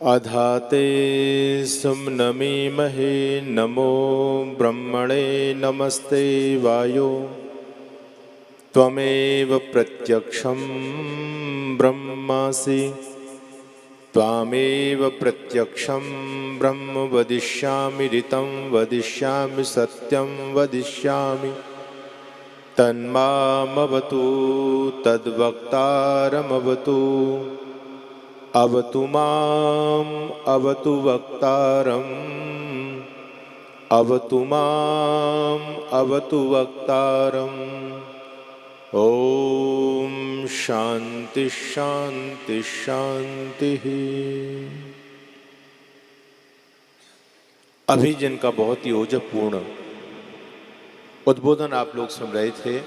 अधाते सुम्नमीमहे नमो ब्रह्मणे नमस्ते वायो त्वमेव प्रत्यक्षं ब्रह्मासि त्वामेव प्रत्यक्षं ब्रह्म वदिष्यामि ऋतं वदिष्यामि सत्यं वदिष्यामि तन्मामवतु तद्वक्तारमवतु अवतु माम् अवतु वक्तारम् अवतु माम् अवतु वक्तारम्। ओम शांति शांति शांति। अभी जिनका बहुत ही ओजपूर्ण उद्बोधन आप लोग सुन रहे थे,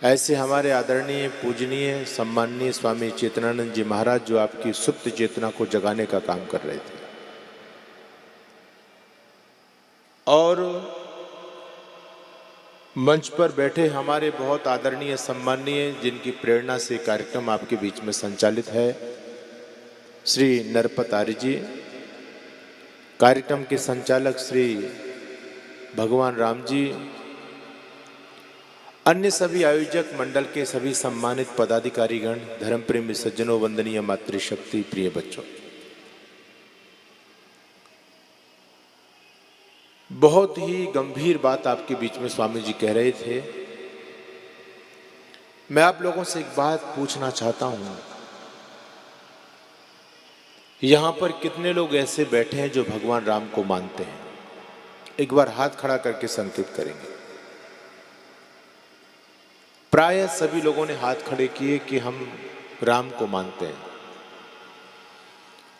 ऐसे हमारे आदरणीय पूजनीय सम्माननीय स्वामी चेतनानंद जी महाराज जो आपकी सुप्त चेतना को जगाने का काम कर रहे थे, और मंच पर बैठे हमारे बहुत आदरणीय सम्माननीय जिनकी प्रेरणा से कार्यक्रम आपके बीच में संचालित है, श्री नरपत आर्य जी, कार्यक्रम के संचालक श्री भगवान राम जी, अन्य सभी आयोजक मंडल के सभी सम्मानित पदाधिकारीगण, धर्म प्रेमी सज्जनों, वंदनीय मातृशक्ति, प्रिय बच्चों, बहुत ही गंभीर बात आपके बीच में स्वामी जी कह रहे थे। मैं आप लोगों से एक बात पूछना चाहता हूं, यहां पर कितने लोग ऐसे बैठे हैं जो भगवान राम को मानते हैं? एक बार हाथ खड़ा करके संकेत करेंगे। प्राय सभी लोगों ने हाथ खड़े किए कि हम राम को मानते हैं।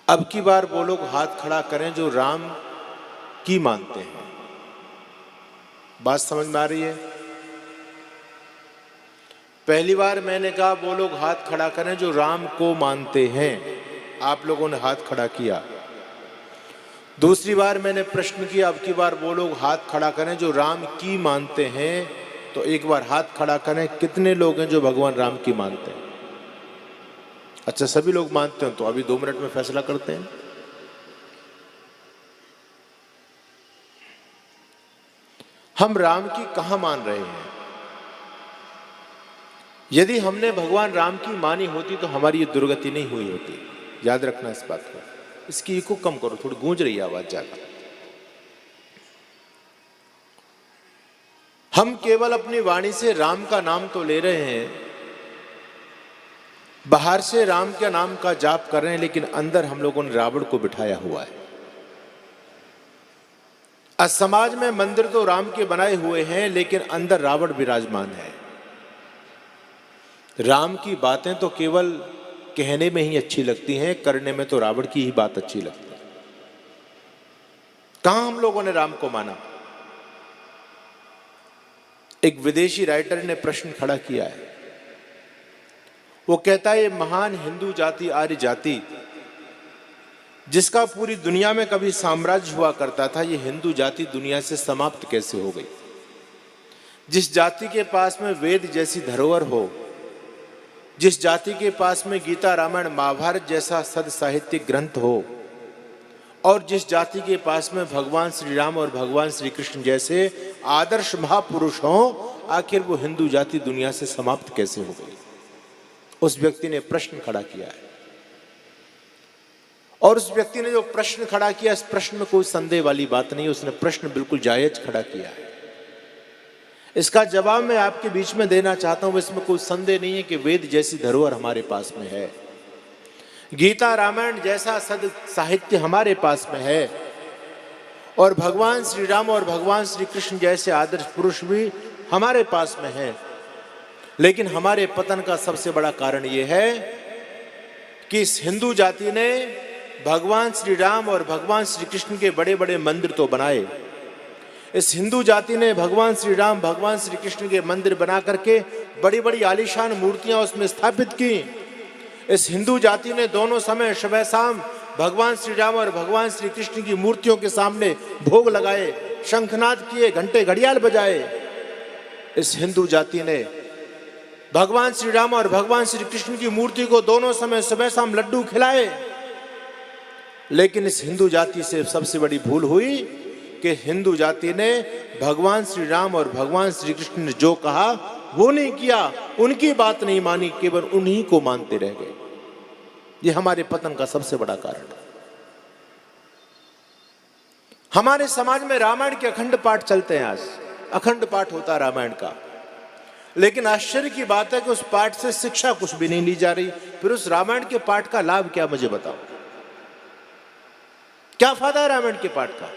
अब की बार वो लोग हाथ खड़ा करें जो राम की मानते हैं। बात समझ में आ रही है? पहली बार मैंने कहा वो लोग हाथ खड़ा करें जो राम को मानते हैं, आप लोगों ने हाथ खड़ा किया। दूसरी बार मैंने प्रश्न किया, अब की बार वो लोग हाथ खड़ा करें जो राम की मानते हैं, तो एक बार हाथ खड़ा करें कितने लोग हैं जो भगवान राम की मानते हैं? अच्छा, सभी लोग मानते हैं तो अभी 2 मिनट में फैसला करते हैं। हम राम की कहां मान रहे हैं? यदि हमने भगवान राम की मानी होती तो हमारी ये दुर्गति नहीं हुई होती। याद रखना इस बात को। इसकी इको कम करो, थोड़ी गूंज रही है आवाज ज्यादा। हम केवल अपनी वाणी से राम का नाम तो ले रहे हैं, बाहर से राम के नाम का जाप कर रहे हैं, लेकिन अंदर हम लोगों ने रावण को बिठाया हुआ है। आज समाज में मंदिर तो राम के बनाए हुए हैं, लेकिन अंदर रावण विराजमान है। राम की बातें तो केवल कहने में ही अच्छी लगती हैं, करने में तो रावण की ही बात अच्छी लगती है। कहां हम लोगों ने राम को माना? एक विदेशी राइटर ने प्रश्न खड़ा किया है। वो कहता है, ये महान हिंदू जाति, आर्य जाति, जिसका पूरी दुनिया में कभी साम्राज्य हुआ करता था, ये हिंदू जाति दुनिया से समाप्त कैसे हो गई? जिस जाति के पास में वेद जैसी धरोहर हो, जिस जाति के पास में गीता रामायण महाभारत जैसा सद साहित्यिक ग्रंथ हो, और जिस जाति के पास में भगवान श्री राम और भगवान श्री कृष्ण जैसे आदर्श महापुरुष हों, आखिर वो हिंदू जाति दुनिया से समाप्त कैसे हो गई? उस व्यक्ति ने प्रश्न खड़ा किया है। और उस व्यक्ति ने जो प्रश्न खड़ा किया, इस प्रश्न में कोई संदेह वाली बात नहीं, उसने प्रश्न बिल्कुल जायज खड़ा किया है। इसका जवाब मैं आपके बीच में देना चाहता हूं। इसमें कोई संदेह नहीं है कि वेद जैसी धरोहर हमारे पास में है, गीता रामायण जैसा सद साहित्य हमारे पास में है, और भगवान श्री राम और भगवान श्री कृष्ण जैसे आदर्श पुरुष भी हमारे पास में है। लेकिन हमारे पतन का सबसे बड़ा कारण यह है कि इस हिंदू जाति ने भगवान श्री राम और भगवान श्री कृष्ण के बड़े बड़े मंदिर तो बनाए, इस हिंदू जाति ने भगवान श्री राम भगवान श्री कृष्ण के मंदिर बना करके बड़ी बड़ी आलीशान मूर्तियां उसमें स्थापित की। इस हिंदू जाति ने दोनों समय सुबह शाम भगवान श्री राम और भगवान श्री कृष्ण की मूर्तियों के सामने भोग लगाए, शंखनाद किए, घंटे घड़ियाल बजाए। इस हिंदू जाति ने भगवान श्री राम और भगवान श्री कृष्ण की मूर्ति को दोनों समय सुबह शाम लड्डू खिलाए। लेकिन इस हिंदू जाति से सबसे बड़ी भूल हुई कि हिंदू जाति ने भगवान श्री राम और भगवान श्री कृष्ण ने जो कहा वो नहीं किया, उनकी बात नहीं मानी, केवल उन्हीं को मानते रह गए। ये हमारे पतन का सबसे बड़ा कारण है। हमारे समाज में रामायण के अखंड पाठ चलते हैं, आज अखंड पाठ होता है रामायण का, लेकिन आश्चर्य की बात है कि उस पाठ से शिक्षा कुछ भी नहीं ली जा रही। फिर उस रामायण के पाठ का लाभ क्या, मुझे बताओ, क्या फायदा है रामायण के पाठ का?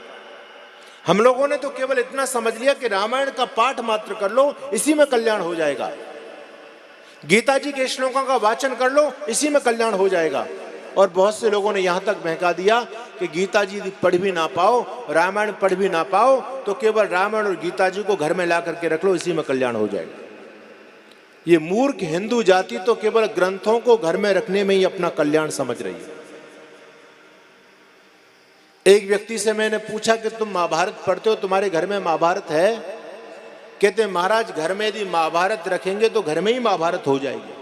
हम लोगों ने तो केवल इतना समझ लिया कि रामायण का पाठ मात्र कर लो, इसी में कल्याण हो जाएगा। गीता जी के श्लोकों का वाचन कर लो, इसी में कल्याण हो जाएगा। और बहुत से लोगों ने यहां तक बहका दिया कि गीता जी पढ़ भी ना पाओ, रामायण पढ़ भी ना पाओ, तो केवल रामायण और गीता जी को घर में ला करके रख लो, इसी में कल्याण हो जाएगा। ये मूर्ख हिंदू जाति तो केवल ग्रंथों को घर में रखने में ही अपना कल्याण समझ रही है। एक व्यक्ति से मैंने पूछा कि तुम महाभारत पढ़ते हो, तुम्हारे घर में महाभारत है? कहते महाराज, घर में यदि महाभारत रखेंगे तो घर में ही महाभारत हो जाएगी,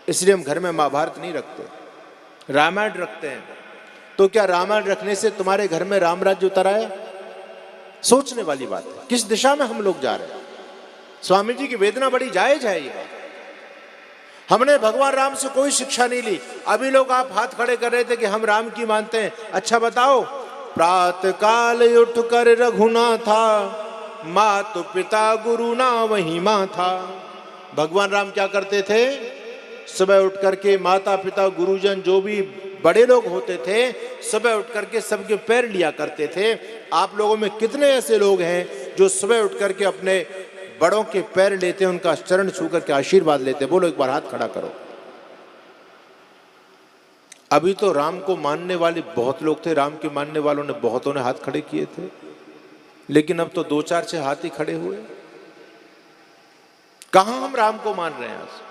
इसलिए हम घर में महाभारत नहीं रखते, रामायण रखते हैं। तो क्या रामायण रखने से तुम्हारे घर में राम राज्य उतर आया? सोचने वाली बात है, किस दिशा में हम लोग जा रहे हैं। स्वामी जी की वेदना बड़ी जायज है। ये बात हमने भगवान राम से कोई शिक्षा नहीं ली। अभी लोग आप हाथ खड़े कर रहे थे कि हम राम की मानते हैं। अच्छा बताओ, प्रातः काल उठ कर रघुनाथा, मातु पिता गुरु ना वही माँ था। भगवान राम क्या करते थे? सुबह उठ करके माता पिता गुरुजन जो भी बड़े लोग होते थे, सुबह उठ करके सबके पैर लिया करते थे। आप लोगों में कितने ऐसे लोग हैं जो सुबह उठ करके अपने बड़ों के पैर लेते हैं, उनका चरण छू करके आशीर्वाद लेते? बोलो, एक बार हाथ खड़ा करो। अभी तो राम को मानने वाले बहुत लोग थे, राम के मानने वालों ने बहुतों ने हाथ खड़े किए थे, लेकिन अब तो 2-4-6 हाथ ही खड़े हुए। कहां हम राम को मान रहे हैं आज?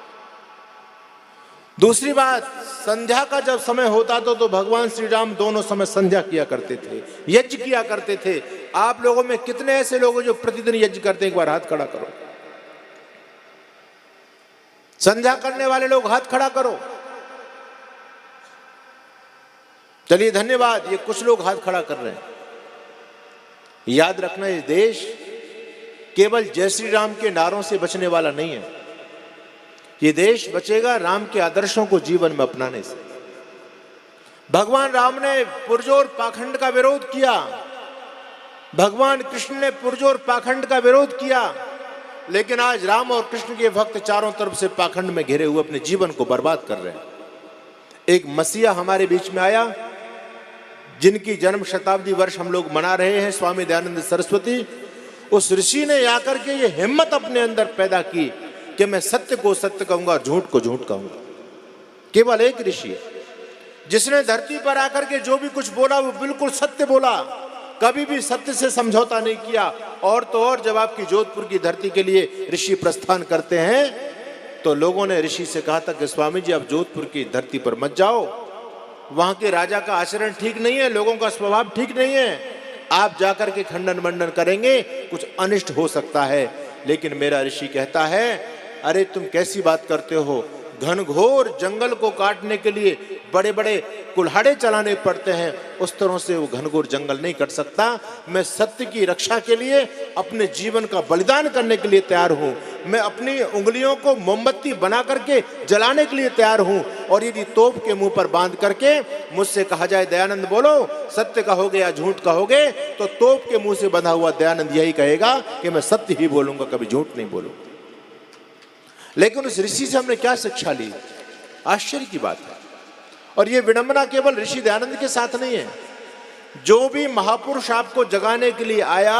दूसरी बात, संध्या का जब समय होता तो भगवान श्री राम दोनों समय संध्या किया करते थे, यज्ञ किया करते थे। आप लोगों में कितने ऐसे लोग हैं जो प्रतिदिन यज्ञ करते हैं? एक बार हाथ खड़ा करो। संध्या करने वाले लोग हाथ खड़ा करो। चलिए धन्यवाद, ये कुछ लोग हाथ खड़ा कर रहे हैं। याद रखना, ये देश केवल जय श्री राम के नारों से बचने वाला नहीं है। ये देश बचेगा राम के आदर्शों को जीवन में अपनाने से। भगवान राम ने पुरजोर पाखंड का विरोध किया, भगवान कृष्ण ने पुरजोर पाखंड का विरोध किया, लेकिन आज राम और कृष्ण के भक्त चारों तरफ से पाखंड में घिरे हुए अपने जीवन को बर्बाद कर रहे हैं। एक मसीहा हमारे बीच में आया, जिनकी जन्म शताब्दी वर्ष हम लोग मना रहे हैं, स्वामी दयानंद सरस्वती। उस ऋषि ने आकर के ये हिम्मत अपने अंदर पैदा की कि मैं सत्य को सत्य कहूंगा, झूठ को झूठ कहूंगा। केवल एक ऋषि जिसने धरती पर आकर के जो भी कुछ बोला वो बिल्कुल सत्य बोला, कभी भी सत्य से समझौता नहीं किया। और तो और, जब आपकी जोधपुर की धरती के लिए ऋषि प्रस्थान करते हैं तो लोगों ने ऋषि से कहा था कि स्वामी जी आप जोधपुर की धरती पर मत जाओ, वहां के राजा का आचरण ठीक नहीं है, लोगों का स्वभाव ठीक नहीं है, आप जाकर के खंडन मंडन करेंगे कुछ अनिष्ट हो सकता है। लेकिन मेरा ऋषि कहता है, अरे तुम कैसी बात करते हो, घनघोर जंगल को काटने के लिए बड़े बड़े कुल्हाड़े चलाने पड़ते हैं, उस तरह से वो घनघोर जंगल नहीं कट सकता। मैं सत्य की रक्षा के लिए अपने जीवन का बलिदान करने के लिए तैयार हूं, मैं अपनी उंगलियों को मोमबत्ती बना करके जलाने के लिए तैयार हूं। और यदि तोप के मुंह पर बांध करके मुझसे कहा जाए दयानंद बोलो, सत्य कहोगे या झूठ कहोगे, तो तोप के मुंह से बंधा हुआ दयानंद यही कहेगा कि मैं सत्य ही बोलूंगा, कभी झूठ नहीं बोलूंगा। लेकिन उस ऋषि से हमने क्या शिक्षा ली? आश्चर्य की बात है। और ये विडंबना केवल ऋषि दयानंद के साथ नहीं है, जो भी महापुरुष आपको जगाने के लिए आया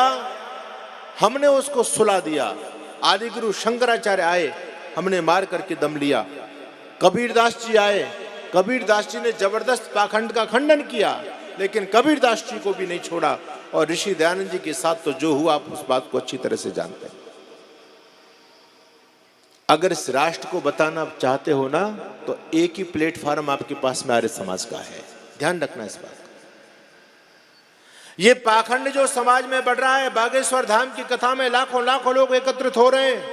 हमने उसको सुला दिया। आदि गुरु शंकराचार्य आए, हमने मार करके दम लिया। कबीरदास जी आए, कबीरदास जी ने जबरदस्त पाखंड का खंडन किया, लेकिन कबीरदास जी को भी नहीं छोड़ा। और ऋषि दयानंद जी के साथ तो जो हुआ आप उस बात को अच्छी तरह से जानते हैं। अगर इस राष्ट्र को बताना चाहते हो ना, तो एक ही प्लेटफॉर्म आपके पास में आर्य समाज का है, ध्यान रखना इस बात का। ये पाखंड जो समाज में बढ़ रहा है, बागेश्वर धाम की कथा में लाखों लाखों लोग एकत्रित हो रहे हैं,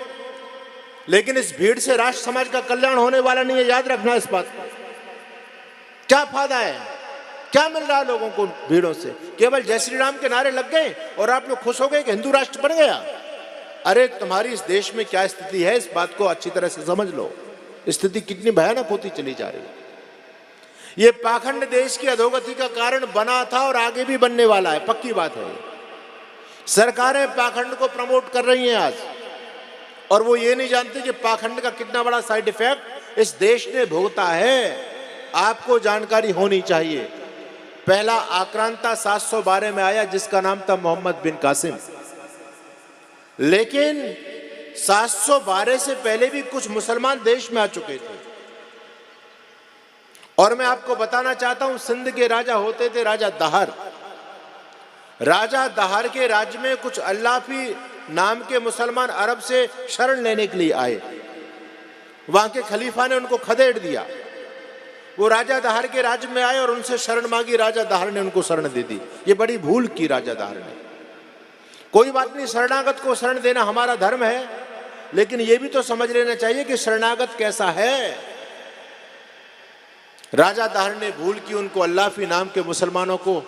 लेकिन इस भीड़ से राष्ट्र समाज का कल्याण होने वाला नहीं है, याद रखना इस बात को। क्या फायदा है? क्या मिल रहा है लोगों को भीड़ों से? केवल जय श्री राम के नारे लग गए और आप लोग खुश हो गए कि हिंदू राष्ट्र बन गया। अरे तुम्हारी इस देश में क्या स्थिति है, इस बात को अच्छी तरह से समझ लो। स्थिति कितनी भयानक होती चली जा रही है। ये पाखंड देश की अधोगति का कारण बना था और आगे भी बनने वाला है, पक्की बात है। सरकारें पाखंड को प्रमोट कर रही हैं आज, और वो ये नहीं जानती कि पाखंड का कितना बड़ा साइड इफेक्ट इस देश ने भुगता है। आपको जानकारी होनी चाहिए। पहला आक्रांता 712 में आया जिसका नाम था मोहम्मद बिन कासिम, लेकिन 712 से पहले भी कुछ मुसलमान देश में आ चुके थे। और मैं आपको बताना चाहता हूं, सिंध के राजा होते थे राजा दहर। राजा दहर के राज्य में कुछ अल्लाफी नाम के मुसलमान अरब से शरण लेने के लिए आए। वहां के खलीफा ने उनको खदेड़ दिया। वो राजा दहर के राज्य में आए और उनसे शरण मांगी। राजा दहर ने उनको शरण दे दी। ये बड़ी भूल की राजा दहर ने। कोई बात नहीं, शरणागत को शरण देना हमारा धर्म है, लेकिन ये भी तो समझ लेना चाहिए कि शरणागत कैसा है। राजा दहर ने भूल की, उनको अल्लाफी नाम के मुसलमानों को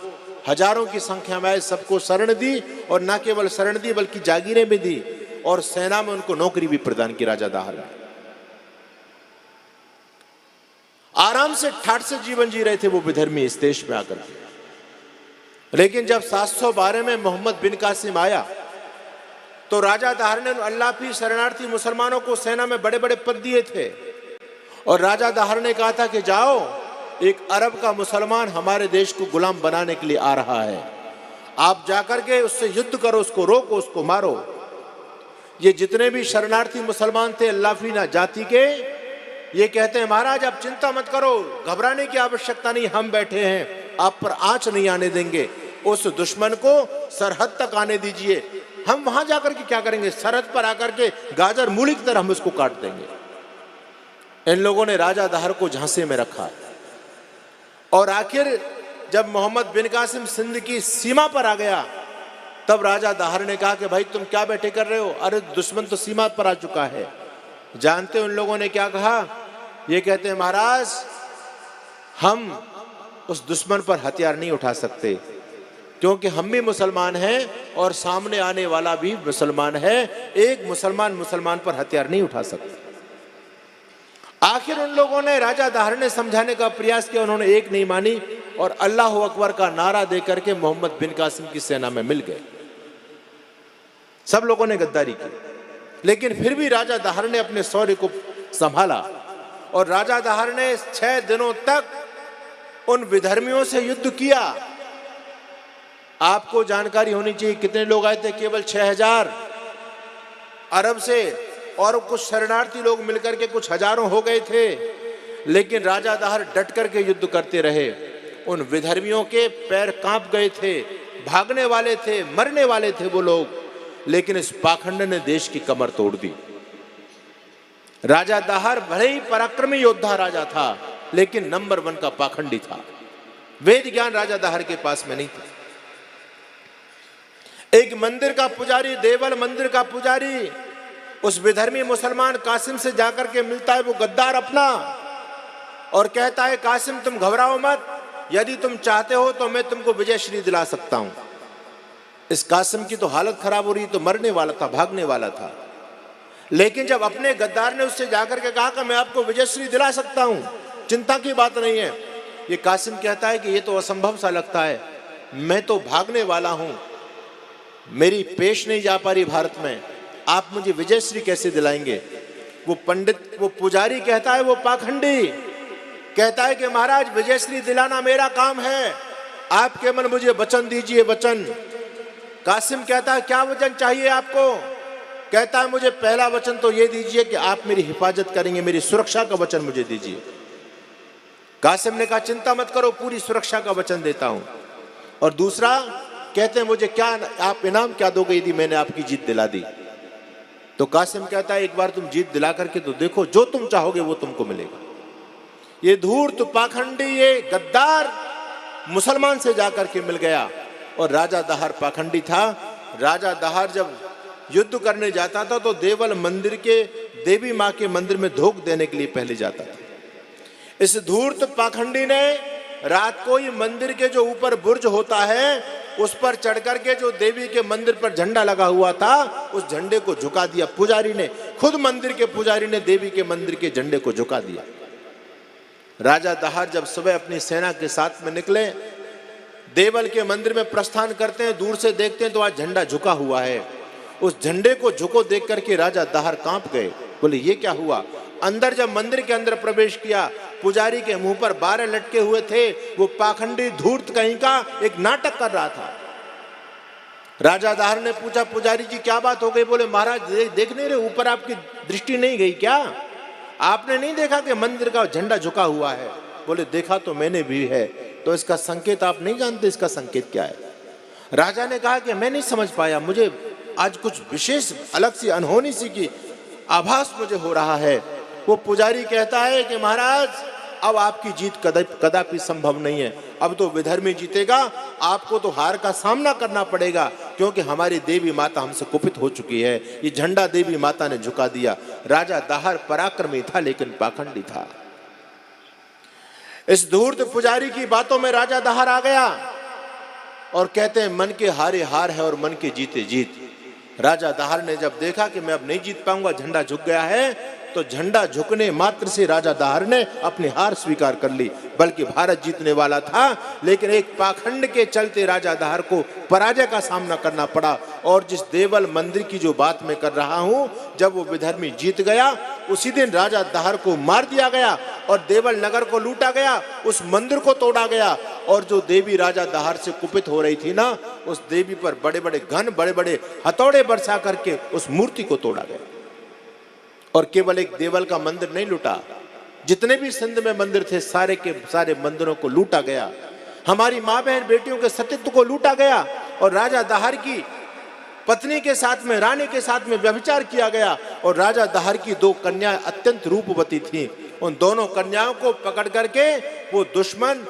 हजारों की संख्या में सबको शरण दी, और न केवल शरण दी बल्कि जागीरें भी दी, और सेना में उनको नौकरी भी प्रदान की राजा दहर ने। आराम से ठाठ से जीवन जी रहे थे वो विधर्मी इस देश में आकर के। लेकिन जब 712 में मोहम्मद बिन कासिम आया तो राजा दहर ने अल्लाफी शरणार्थी मुसलमानों को सेना में बड़े बड़े पद दिए थे, और राजा दहर ने कहा था कि जाओ, एक अरब का मुसलमान हमारे देश को गुलाम बनाने के लिए आ रहा है, आप जाकर के उससे युद्ध करो, उसको रोको, उसको मारो। ये जितने भी शरणार्थी मुसलमान थे अल्लाफी ना जाति के, ये कहते हैं महाराज आप चिंता मत करो, घबराने की आवश्यकता नहीं, हम बैठे हैं, आप पर आंच नहीं आने देंगे। उस दुश्मन को सरहद तक आने दीजिए, हम वहां जाकर के क्या करेंगे, सरहद पर आकर के गाजर मूली की तरह हम उसको काट देंगे। इन लोगों ने राजा दहर को झांसे में रखा, और आखिर जब मोहम्मद बिन कासिम सिंध की सीमा पर आ गया तब राजा दहर ने कहा कि भाई तुम क्या बैठे कर रहे हो, अरे दुश्मन तो सीमा पर आ चुका है। जानते उन लोगों ने क्या कहा? ये कहते हैं महाराज हम उस दुश्मन पर हथियार नहीं उठा सकते, क्योंकि हम भी मुसलमान हैं और सामने आने वाला भी मुसलमान है, एक मुसलमान मुसलमान पर हथियार नहीं उठा सकता। आखिर उन लोगों ने, राजा दहर ने समझाने का प्रयास किया, उन्होंने एक नहीं मानी और अल्लाह अकबर का नारा देकर के मोहम्मद बिन कासिम की सेना में मिल गए। सब लोगों ने गद्दारी की, लेकिन फिर भी राजा दहर ने अपने शौर्य को संभाला, और राजा दहर ने 6 दिनों तक उन विधर्मियों से युद्ध किया। आपको जानकारी होनी चाहिए कितने लोग आए थे, केवल 6000 अरब से, और कुछ शरणार्थी लोग मिलकर के कुछ हजारों हो गए थे। लेकिन राजा दहर डट करके युद्ध करते रहे। उन विधर्मियों के पैर कांप गए थे, भागने वाले थे, मरने वाले थे वो लोग, लेकिन इस पाखंड ने देश की कमर तोड़ दी। राजा दहर भले ही पराक्रमी योद्धा राजा था, लेकिन नंबर 1 का पाखंडी था। वेद ज्ञान राजा दहर के पास में नहीं था। एक मंदिर का पुजारी, देवल मंदिर का पुजारी, उस विधर्मी मुसलमान कासिम से जाकर के मिलता है, वो गद्दार अपना, और कहता है कासिम तुम घबराओ मत, यदि तुम चाहते हो तो मैं तुमको विजय श्री दिला सकता हूं। इस कासिम की तो हालत खराब हो रही, तो मरने वाला था, भागने वाला था। लेकिन जब अपने गद्दार ने उससे जाकर के कहा कि मैं आपको विजय श्री दिला सकता हूं, चिंता की बात नहीं है, ये कासिम कहता है कि ये तो असंभव सा लगता है, मैं तो भागने वाला हूं, मेरी पेश नहीं जा पा रही भारत में, आप मुझे विजय श्री कैसे दिलाएंगे? वो पंडित, वो पुजारी कहता है, वो पाखंडी कहता है कि महाराज विजय श्री दिलाना मेरा काम है, आप केवल मुझे वचन दीजिए, वचन। कासिम कहता है क्या वचन चाहिए आपको? कहता है मुझे पहला वचन तो ये दीजिए कि आप मेरी हिफाजत करेंगे, मेरी सुरक्षा का वचन मुझे दीजिए। कासिम ने कहा चिंता मत करो, पूरी सुरक्षा का वचन देता हूं। और दूसरा कहते हैं मुझे क्या, आप इनाम क्या दोगे यदि मैंने आपकी जीत दिला दी? तो कासिम कहता है एक बार तुम जीत दिला करके तो देखो, जो तुम चाहोगे वो तुमको मिलेगा। ये धूर्त पाखंडी, ये गद्दार मुसलमान से जाकर के मिल गया, और राजा दहर पाखंडी था। राजा दहर जब युद्ध करने जाता था तो देवल मंदिर के, देवी मां के मंदिर में धोख देने के लिए पहले जाता था। इस धूर्त पाखंडी ने रात को ही मंदिर के जो ऊपर बुर्ज होता है उस पर चढ़ करके जो देवी के मंदिर पर झंडा लगा हुआ था उस झंडे को झुका दिया पुजारी ने, खुद मंदिर के पुजारी ने देवी के मंदिर के झंडे को झुका दिया। राजा दाहर जब सुबह अपनी सेना के साथ में निकले, देवल के मंदिर में प्रस्थान करते हैं, दूर से देखते हैं तो आज झंडा झुका हुआ है। उस झंडे को झुको देख करके राजा दाहर कांप गए, बोले ये क्या हुआ। अंदर जब मंदिर के अंदर प्रवेश किया, पुजारी के मुंह पर 12 लटके हुए थे, वो पाखंडी धूर्त कहीं का एक नाटक कर रहा था। राजा दाहर ने पूछा पुजारी जी क्या बात हो गई। बोले महाराज देख नहीं रहे, ऊपर आपकी दृष्टि नहीं गई क्या, आपने नहीं देखा कि मंदिर का झंडा झुका हुआ है। बोले देखा तो मैंने भी है, तो इसका संकेत आप नहीं जानते, इसका संकेत क्या है। राजा ने कहा कि मैं नहीं समझ पाया, मुझे आज कुछ विशेष अलग सी अनहोनी सी की आभास मुझे हो रहा है। वो पुजारी कहता है कि महाराज अब आपकी जीत कदापि संभव नहीं है, अब तो विधर्मी जीतेगा, आपको तो हार का सामना करना पड़ेगा, क्योंकि हमारी देवी माता हमसे कुपित हो चुकी है। ये झंडा देवी माता ने झुका दिया। राजा दाहर पराक्रमी था लेकिन पाखंडी था। इस धूर्त पुजारी की बातों में राजा दाहर आ गया और कहते हैं मन के हारे हार है और मन के जीते जीत। राजा दाहर ने जब देखा कि मैं अब नहीं जीत पाऊंगा, झंडा झुक गया है, तो झंडा झुकने मात्र से राजा दाहर ने अपनी हार स्वीकार कर ली। बल्कि भारत जीतने वाला था, लेकिन एक पाखंड के चलते राजा दाहर को पराजय का सामना करना पड़ा। और जिस देवल मंदिर की जो बात मैं कर रहा हूं, जब वो विधर्मी जीत गया, उसी दिन राजा दाहर को मार दिया गया और देवल नगर को लूटा गया, उस मंदिर को तोड़ा गया। और जो देवी राजा दाहर से कुपित हो रही थी ना, उस देवी पर बड़े बड़े घन बड़े बड़े हथौड़े बरसा करके उस मूर्ति को तोड़ा गया। और केवल एक देवल का मंदिर नहीं लूटा, जितने भी सिंध में मंदिर थे सारे के सारे मंदिरों को लूटा गया। हमारी माँ बहन बेटियों के सतीत्व को लूटा गया और राजा दाहर की पत्नी के साथ में, रानी के साथ में व्यभिचार किया गया। और राजा दाहर की 2 कन्याएं अत्यंत रूपवती थीं, उन दोनों कन्याओं को पकड़ करके वो दुश्मन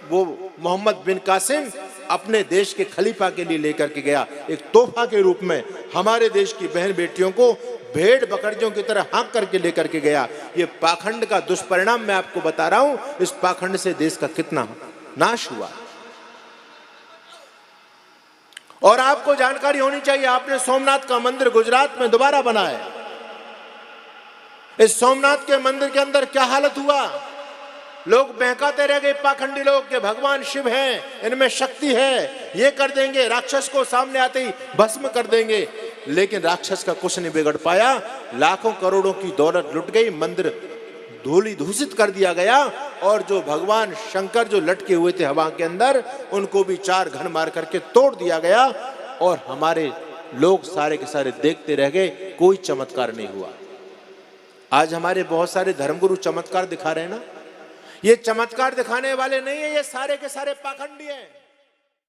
वो मोहम्मद बिन कासिम अपने देश के खलीफा के लिए लेकर के गया, एक तोहफा के रूप में हमारे देश की बहन बेटियों को भेड़ बकरियों की तरह हाँक करके लेकर के गया। ये पाखंड का दुष्परिणाम मैं आपको बता रहा हूं, इस पाखंड से देश का कितना नाश हुआ। और आपको जानकारी होनी चाहिए, आपने सोमनाथ का मंदिर गुजरात में दोबारा बनाया। इस सोमनाथ के मंदिर के अंदर क्या हालत हुआ, लोग बहकाते रह गए पाखंडी लोग कि भगवान शिव हैं, इनमें शक्ति है, ये कर देंगे, राक्षस को सामने आते ही भस्म कर देंगे। लेकिन राक्षस का कुछ नहीं बिगड़ पाया, लाखों करोड़ों की दौलत लुट गई, मंदिर धूली दूषित कर दिया गया। और जो भगवान शंकर जो लटके हुए थे हवा के अंदर, उनको भी 4 घन मार करके तोड़ दिया गया। और हमारे लोग सारे के सारे देखते रह गए, कोई चमत्कार नहीं हुआ। आज हमारे बहुत सारे धर्मगुरु चमत्कार दिखा रहे हैं ना, ये चमत्कार दिखाने वाले नहीं है, ये सारे के सारे पाखंडी हैं।